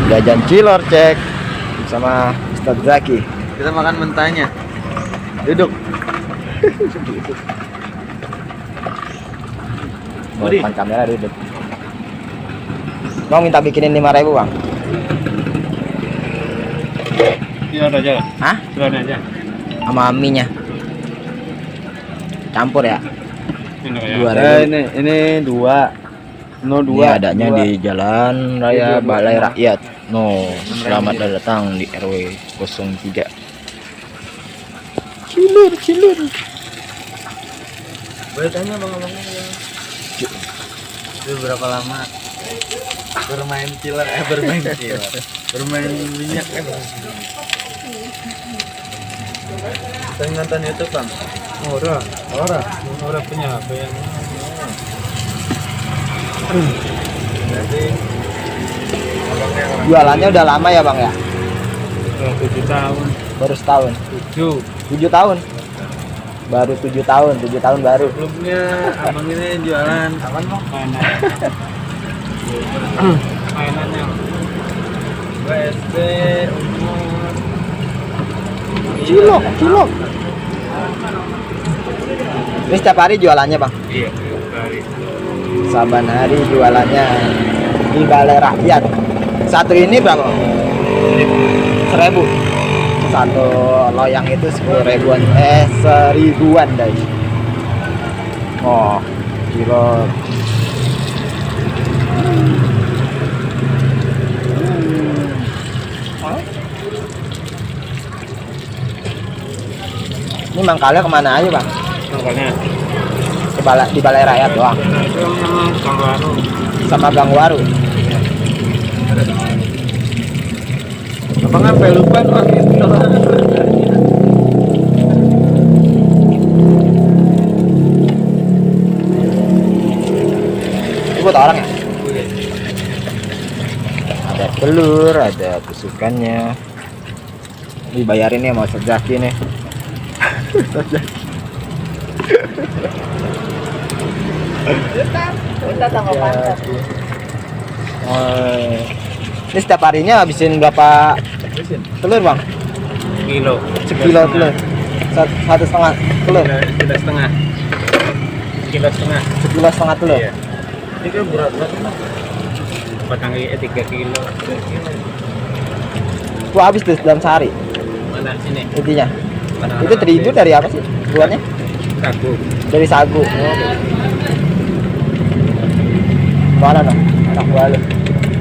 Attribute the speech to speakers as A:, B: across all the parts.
A: Jajan cilor cek sama Ustadz Zaki.
B: Kita makan mentahnya. Duduk.
A: Depan kamera duduk. Bang minta bikinin 5.000 bang.
B: Cilor aja.
A: Hah?
B: Cilor aja.
A: Sama minya. Campur ya.
B: Ini 2. No 2.
A: Ini adanya di Jalan Raya Balai Rakyat. No, selamat datang di RW 03. Cilur.
B: Boleh tanya bang-abangnya ya. Itu berapa lama bermain cilor? Bermain cilor. Bermain minyak Saya nonton YouTube bang. Orang punya HP yang jadi
A: Jualannya udah lama ya bang ya?
B: 7 tahun.
A: Baru setahun. 7 tahun. Baru 7 tahun. 7 tahun baru.
B: Sebelumnya abang ini jualan apa bang? Mainannya BSD umur
A: Cilok. Ini setiap hari jualannya bang?
B: Iya, hari.
A: Saban hari jualannya di Balai Rakyat. Satu ini berapa? 1.000. Satu loyang itu 10.000-an. 1.000-an guys. Oh, cilor. Ini mangkalnya kemana aja bang?
B: Makanya
A: Di Balai Rakyat doang.
B: itu memang baru.
A: Sama Gang Waru.
B: Abang sampai lupa bang itu.
A: Itu buat orang ya? Ada telur, ada tusukannya. Dibayarin ya mau Zaki nih. Ini setiap harinya habisin berapa telur bang?
B: Kilo.
A: Sekilo telur. 1,5 telur.
B: Kilo setengah.
A: Sekilo setengah telur.
B: Iya. Ini kan berat banget. Batang 3 kilo.
A: Wah habis tuh dalam sehari
B: Mana sini?
A: intinya.
B: Mana
A: Itu terigu dari apa sih buahnya?
B: sagu.
A: Dari sagu. Mana dong? Anak buah lu.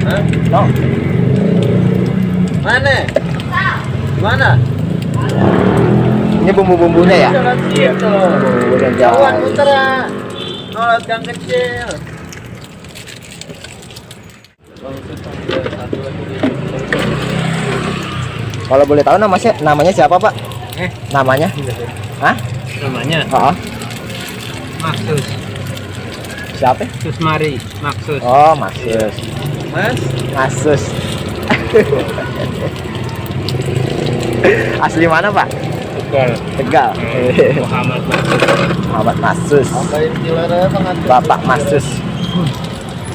B: Hah?
A: No.
B: Mana? Mana?
A: Ini bumbu-bumbunya ya?
B: Iya.
A: Bumbu-bumbunya
B: Jauhan
A: jauh.
B: muter ya. Nolak gang kecil.
A: Kalau boleh tahu namanya siapa pak? Namanya? Hah?
B: Namanya
A: Oh,
B: Maksus.
A: siapa?
B: Susmari. Maksus.
A: Oh, Maksus.
B: Mas?
A: Maksus. Asli mana pak?
B: Tegal.
A: Tegal.
B: Muhammad Maksus.
A: Muhammad Maksus.
B: Ambain cilornya pengantin.
A: Bapak Maksus.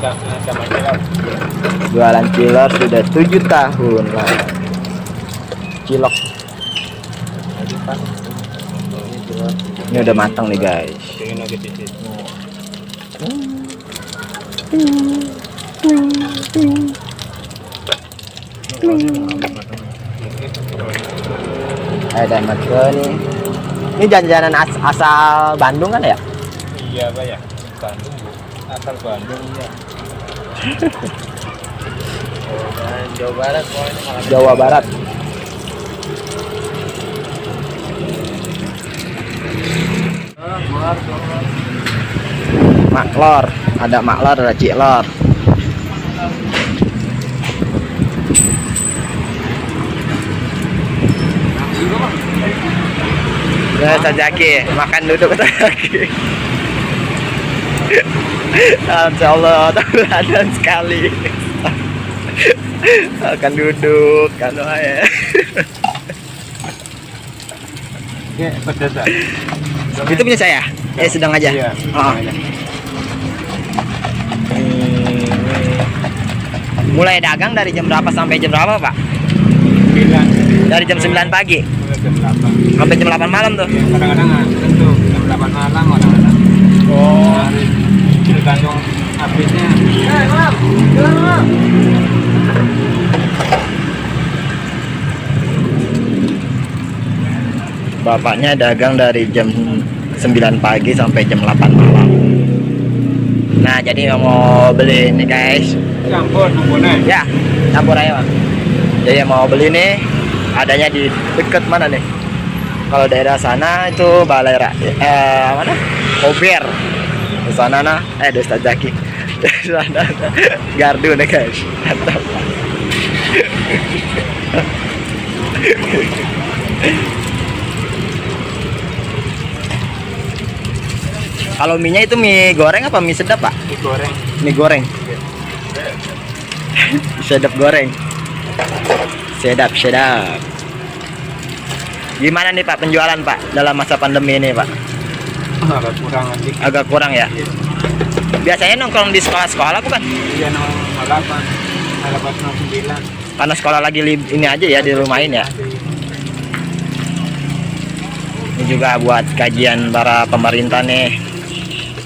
B: Sama cilor.
A: Jualan cilor sudah 7 tahun lah. Cilok. Ini udah matang nih guys.
B: Pengen lagi di situ.
A: Ada matang nih. Ini jajanan asal Bandung kan ya?
B: Iya pak ya. Bandung bu. Asal Bandung ya. Jawa Barat pokoknya malah.
A: Jawa Barat. Maklor, ada maklor, ada cilor. Nah, Zaki, makan duduk Zaki. Insya Allah, tahu sekali. Makan duduk, kalau ya.
B: Oke, pedas.
A: Itu punya saya. Sedang aja.
B: Iya,
A: Oh.
B: sedang aja.
A: Mulai dagang dari jam berapa sampai jam berapa, Pak?
B: 9.
A: Dari jam 9 pagi
B: Mulai jam 8.
A: sampai jam 8 malam tuh.
B: Ya, kadang-kadang tentu jam 8 malam kadang-kadang.
A: Oh.
B: Tergantung habisnya. Malam. Jalan, Malam.
A: Bapaknya dagang dari jam 9 pagi sampai jam 8 malam. Nah, jadi mau beli ini guys.
B: Campur campurnya.
A: Ya, campur aja, Pak. Jadi yang mau beli nih adanya di deket mana nih? Kalau daerah sana itu Balai mana? Kober. Di sana nah, di Ustaz Zaki. Di sana gardu nih guys. Mantap. Kalau mie-nya itu mie goreng apa mie sedap, Pak?
B: Digoreng.
A: Mie goreng. Sedap goreng. Sedap. Gimana nih Pak penjualan Pak dalam masa pandemi ini Pak?
B: Agak kurang nanti.
A: Agak kurang ya? Biasanya nongkrong di sekolah-sekolah bukan?
B: Iya 08. 09.
A: Karena sekolah lagi ini aja ya di rumahin ya. Ini juga buat kajian para pemerintah nih.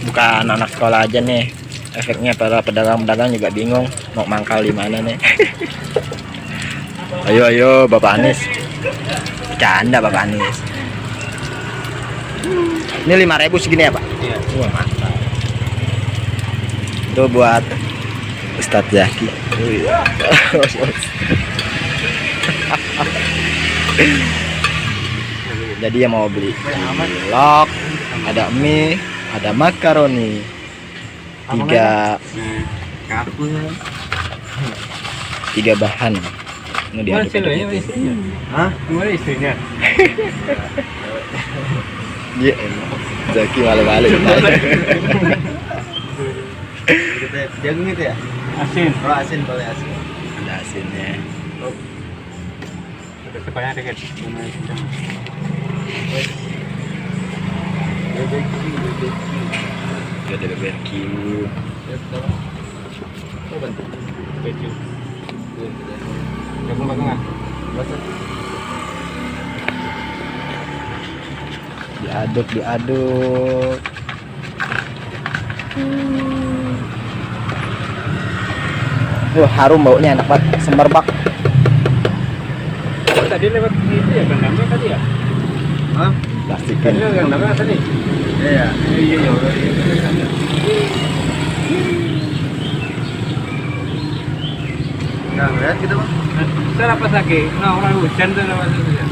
A: Bukan anak sekolah aja nih. Efeknya para pedagang-pedagang juga bingung mau mangkal di mana nih. Ayo Bapak Anies. Bercanda Bapak Anies. Ini 5.000 segini ya Pak?
B: Iya.
A: Wah mantap. Itu buat Ustadz Zaki. Jadi yang mau beli cilok, ada mie, ada makaroni, 3 bahan. Ini diaduk.
B: Hah? Gimana istrinya?
A: Iya, Zaki malu-malu.
B: Jagung itu ya? Asin. Oh asin, boleh asin.
A: Ada asinnya.
B: Sebanyak dikit.
A: Ada BBQ.
B: Jagung bagengan.
A: Diaduk. Wah, harum baunya enak banget, semerbak.
B: Tadi lewat itu ya, kendangnya tadi ya? Hah?
A: Plastikin.
B: Tadi yang kendangnya tadi? Iya. Iya. Nggak ngeliat gitu Bang? Saya apa sakit? Nah, orang hujan tuh lewat itu ya?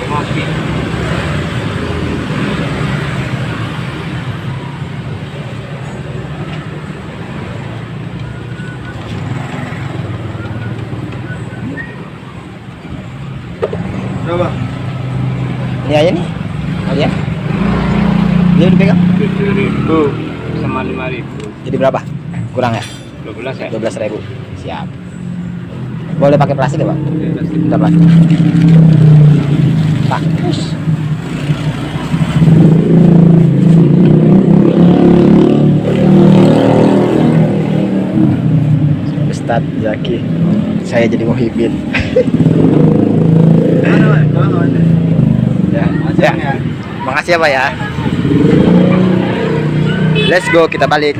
B: Ngopi. Berapa?
A: Ini aja nih. Kalian? Dia dipegang?
B: 7.000 sama 5.000.
A: Jadi berapa? Kurang ya?
B: 12 ya?
A: 12.000. Siap. Boleh pakai plastik ya, Pak? Bentar, Pak. Bagus. Ustadz Zaki. Saya jadi muhibin. Ya. Makasih ya Pak ya. Let's go, kita balik.